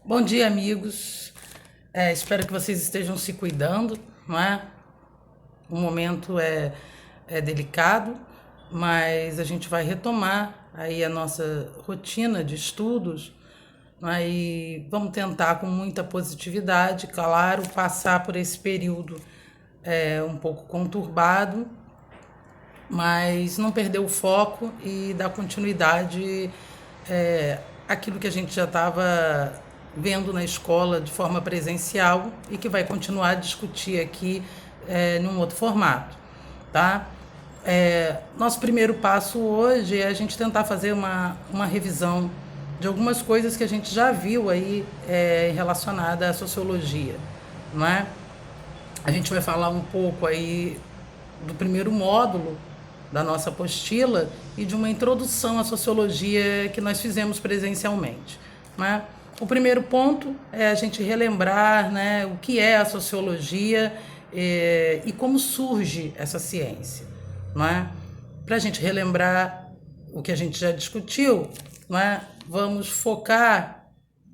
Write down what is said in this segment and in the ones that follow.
Bom dia, amigos. Espero que vocês estejam se cuidando, não é? O momento é delicado, mas a gente vai retomar aí a nossa rotina de estudos, não é? E vamos tentar com muita positividade, claro, passar por esse período um pouco conturbado, mas não perder o foco e dar continuidade àquilo que a gente já estava vendo na escola de forma presencial e que vai continuar a discutir aqui num outro formato, tá? Nosso primeiro passo hoje é a gente tentar fazer uma revisão de algumas coisas que a gente já viu aí relacionada à sociologia, não é? A gente vai falar um pouco aí do primeiro módulo da nossa apostila e de uma introdução à sociologia que nós fizemos presencialmente, né? O primeiro ponto é a gente relembrar, né, o que é a sociologia e como surge essa ciência, não é? Para a gente relembrar o que a gente já discutiu, não é? Vamos focar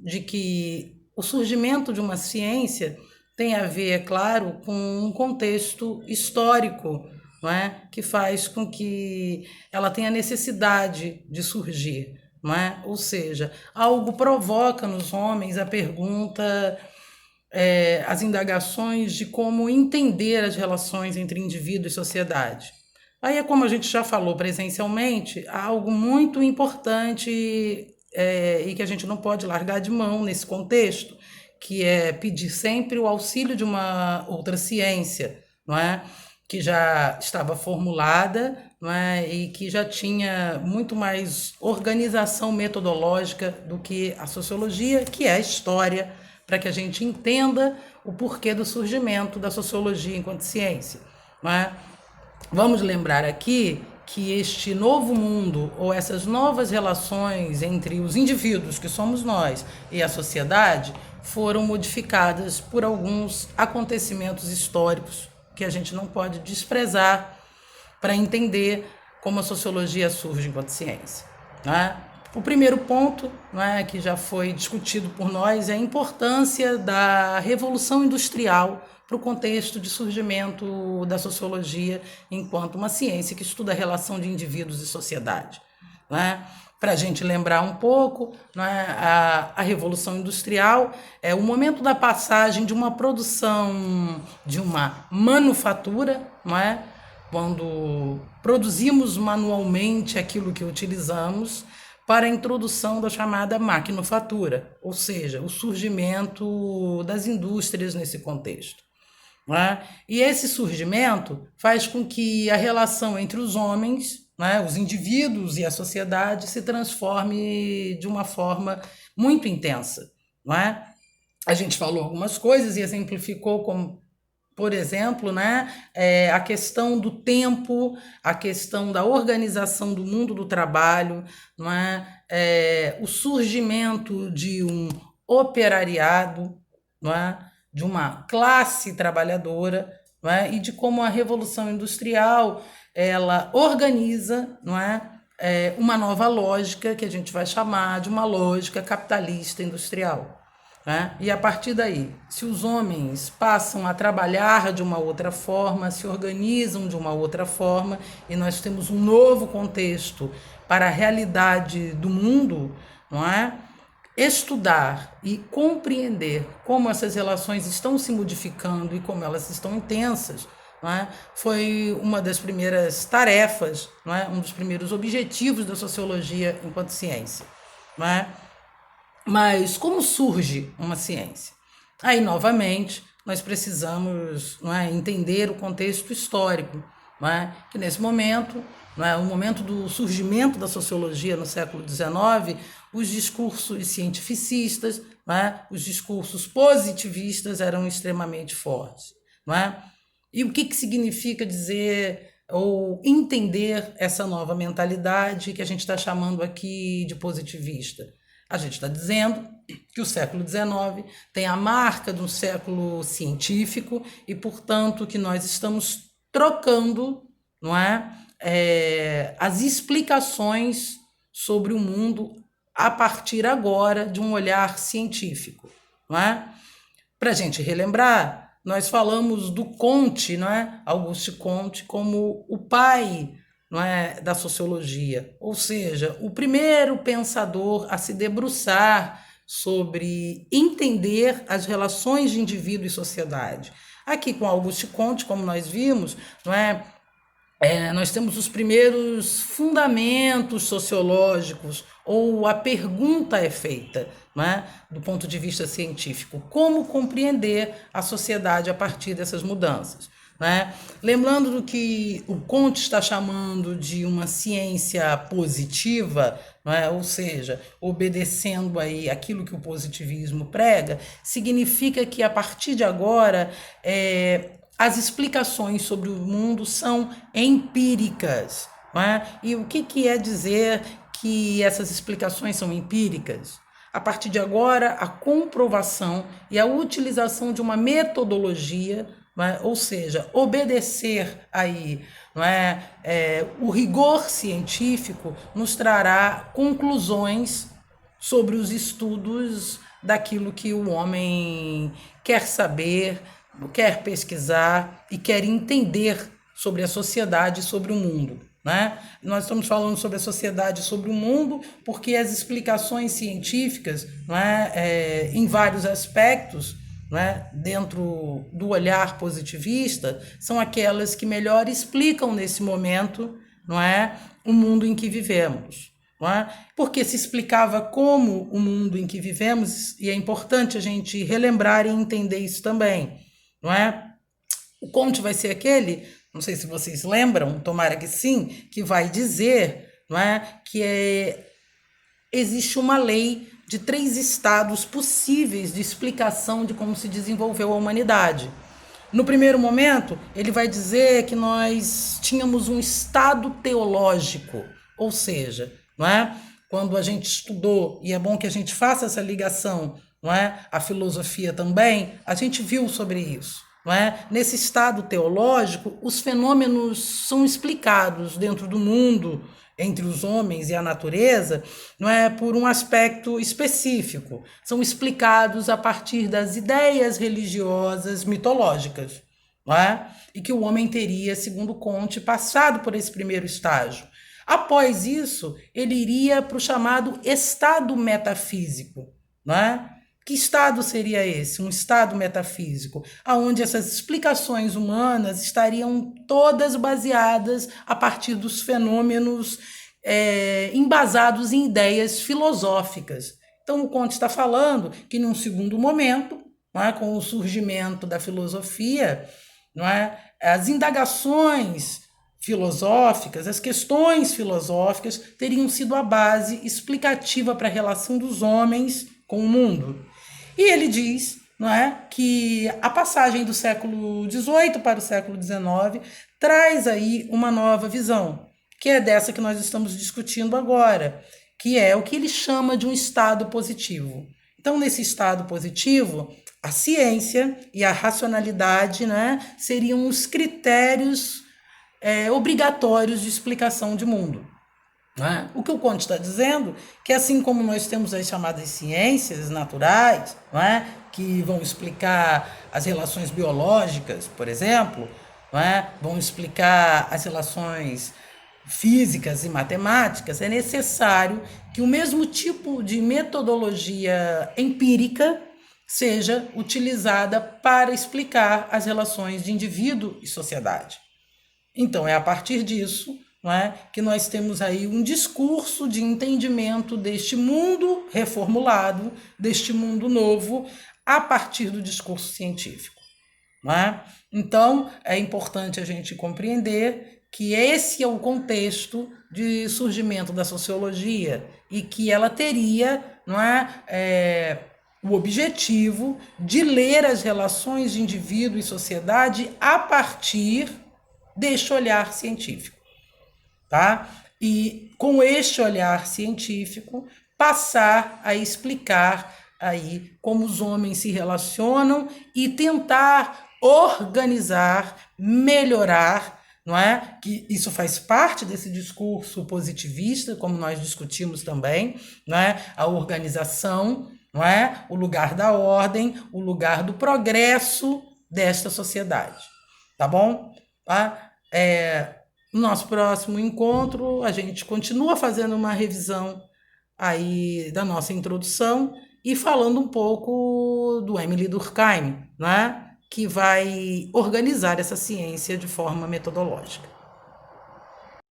de que o surgimento de uma ciência tem a ver, é claro, com um contexto histórico, não é? Que faz com que ela tenha necessidade de surgir, não é? Ou seja, algo provoca nos homens a pergunta, as indagações de como entender as relações entre indivíduo e sociedade. Aí é como a gente já falou presencialmente, algo muito importante e que a gente não pode largar de mão nesse contexto, que é pedir sempre o auxílio de uma outra ciência, não é? Que já estava formulada, não é? E que já tinha muito mais organização metodológica do que a sociologia, que é a história, para que a gente entenda o porquê do surgimento da sociologia enquanto ciência, não é? Vamos lembrar aqui que este novo mundo ou essas novas relações entre os indivíduos, que somos nós, e a sociedade, foram modificadas por alguns acontecimentos históricos que a gente não pode desprezar para entender como a sociologia surge enquanto ciência, né? O primeiro ponto, né, que já foi discutido por nós, é a importância da Revolução Industrial para o contexto de surgimento da sociologia enquanto uma ciência que estuda a relação de indivíduos e sociedade, né? Para a gente lembrar um pouco, né, a Revolução Industrial é o momento da passagem de uma produção, de uma manufatura, não é? Quando produzimos manualmente aquilo que utilizamos, para a introdução da chamada maquinofatura, ou seja, o surgimento das indústrias nesse contexto, não é? E esse surgimento faz com que a relação entre os homens, não é, os indivíduos e a sociedade se transforme de uma forma muito intensa, não é? A gente falou algumas coisas e exemplificou como, por exemplo, né, a questão do tempo, a questão da organização do mundo do trabalho, não é? O surgimento de um operariado, não é? De uma classe trabalhadora, não é? E de como a Revolução Industrial ela organiza, não é? Uma nova lógica que a gente vai chamar de uma lógica capitalista industrial. Né? E a partir daí, se os homens passam a trabalhar de uma outra forma, se organizam de uma outra forma, e nós temos um novo contexto para a realidade do mundo, não é? Estudar e compreender como essas relações estão se modificando e como elas estão intensas, não é? Foi uma das primeiras tarefas, não é? Um dos primeiros objetivos da sociologia enquanto ciência, não é? Mas como surge uma ciência? Aí, novamente, nós precisamos, não é, entender o contexto histórico, não é? Que nesse momento, não é, o momento do surgimento da sociologia no século XIX, os discursos cientificistas, não é, os discursos positivistas eram extremamente fortes. Não é? E o que significa dizer ou entender essa nova mentalidade que a gente está chamando aqui de positivista? A gente está dizendo que o século XIX tem a marca de um século científico e, portanto, que nós estamos trocando, não é, as explicações sobre o mundo a partir agora de um olhar científico, não é? Para a gente relembrar, nós falamos do Comte, não é? Auguste Comte, como o pai, não é, da sociologia, ou seja, o primeiro pensador a se debruçar sobre entender as relações de indivíduo e sociedade. Aqui com Auguste Comte, como nós vimos, não é? Nós temos os primeiros fundamentos sociológicos, ou a pergunta é feita, não é? Do ponto de vista científico, como compreender a sociedade a partir dessas mudanças. Né? Lembrando do que o Comte está chamando de uma ciência positiva, não é? Ou seja, obedecendo aí aquilo que o positivismo prega, significa que a partir de agora as explicações sobre o mundo são empíricas. Não é? E o que quer dizer que essas explicações são empíricas? A partir de agora, a comprovação e a utilização de uma metodologia, não é? Ou seja, obedecer aí, não é? O rigor científico nos trará conclusões sobre os estudos daquilo que o homem quer saber, quer pesquisar e quer entender sobre a sociedade e sobre o mundo. Né? Nós estamos falando sobre a sociedade e sobre o mundo porque as explicações científicas, não é, em vários aspectos, não é, dentro do olhar positivista, são aquelas que melhor explicam nesse momento, não é, o mundo em que vivemos. Não é? Porque se explicava como o mundo em que vivemos, e é importante a gente relembrar e entender isso também. Não é? O Comte vai ser aquele, não sei se vocês lembram, tomara que sim, que vai dizer, não é, que existe uma lei de 3 estados possíveis de explicação de como se desenvolveu a humanidade. No primeiro momento, ele vai dizer que nós tínhamos um estado teológico, ou seja, não é? Quando a gente estudou, e é bom que a gente faça essa ligação, não é? A filosofia também, a gente viu sobre isso. Não é? Nesse estado teológico, os fenômenos são explicados dentro do mundo, entre os homens e a natureza, não é, por um aspecto específico. São explicados a partir das ideias religiosas mitológicas. Não é? E que o homem teria, segundo Comte, passado por esse primeiro estágio. Após isso, ele iria para o chamado estado metafísico. Não é? Que estado seria esse? Um estado metafísico, onde essas explicações humanas estariam todas baseadas a partir dos fenômenos embasados em ideias filosóficas. Então, o Comte está falando que, num segundo momento, não é, com o surgimento da filosofia, não é, as indagações filosóficas, as questões filosóficas teriam sido a base explicativa para a relação dos homens com o mundo. E ele diz, não é, que a passagem do século XVIII para o século XIX traz aí uma nova visão, que é dessa que nós estamos discutindo agora, que é o que ele chama de um estado positivo. Então, nesse estado positivo, a ciência e a racionalidade, né, seriam os critérios obrigatórios de explicação de mundo. É? O que o Comte está dizendo que assim como nós temos as chamadas ciências naturais, não é? Que vão explicar as relações biológicas, por exemplo, não é? Vão explicar as relações físicas e matemáticas, é necessário que o mesmo tipo de metodologia empírica seja utilizada para explicar as relações de indivíduo e sociedade. Então, é a partir disso, não é, que nós temos aí um discurso de entendimento deste mundo reformulado, deste mundo novo, a partir do discurso científico. Não é? Então, é importante a gente compreender que esse é o contexto de surgimento da sociologia e que ela teria, não é, o objetivo de ler as relações de indivíduo e sociedade a partir deste olhar científico. Tá? E com este olhar científico passar a explicar aí como os homens se relacionam e tentar organizar, melhorar, não é? Que isso faz parte desse discurso positivista, como nós discutimos também, não é? A organização, não é? O lugar da ordem, o lugar do progresso desta sociedade, tá bom? Tá? No nosso próximo encontro, a gente continua fazendo uma revisão aí da nossa introdução e falando um pouco do Emile Durkheim, né? Que vai organizar essa ciência de forma metodológica.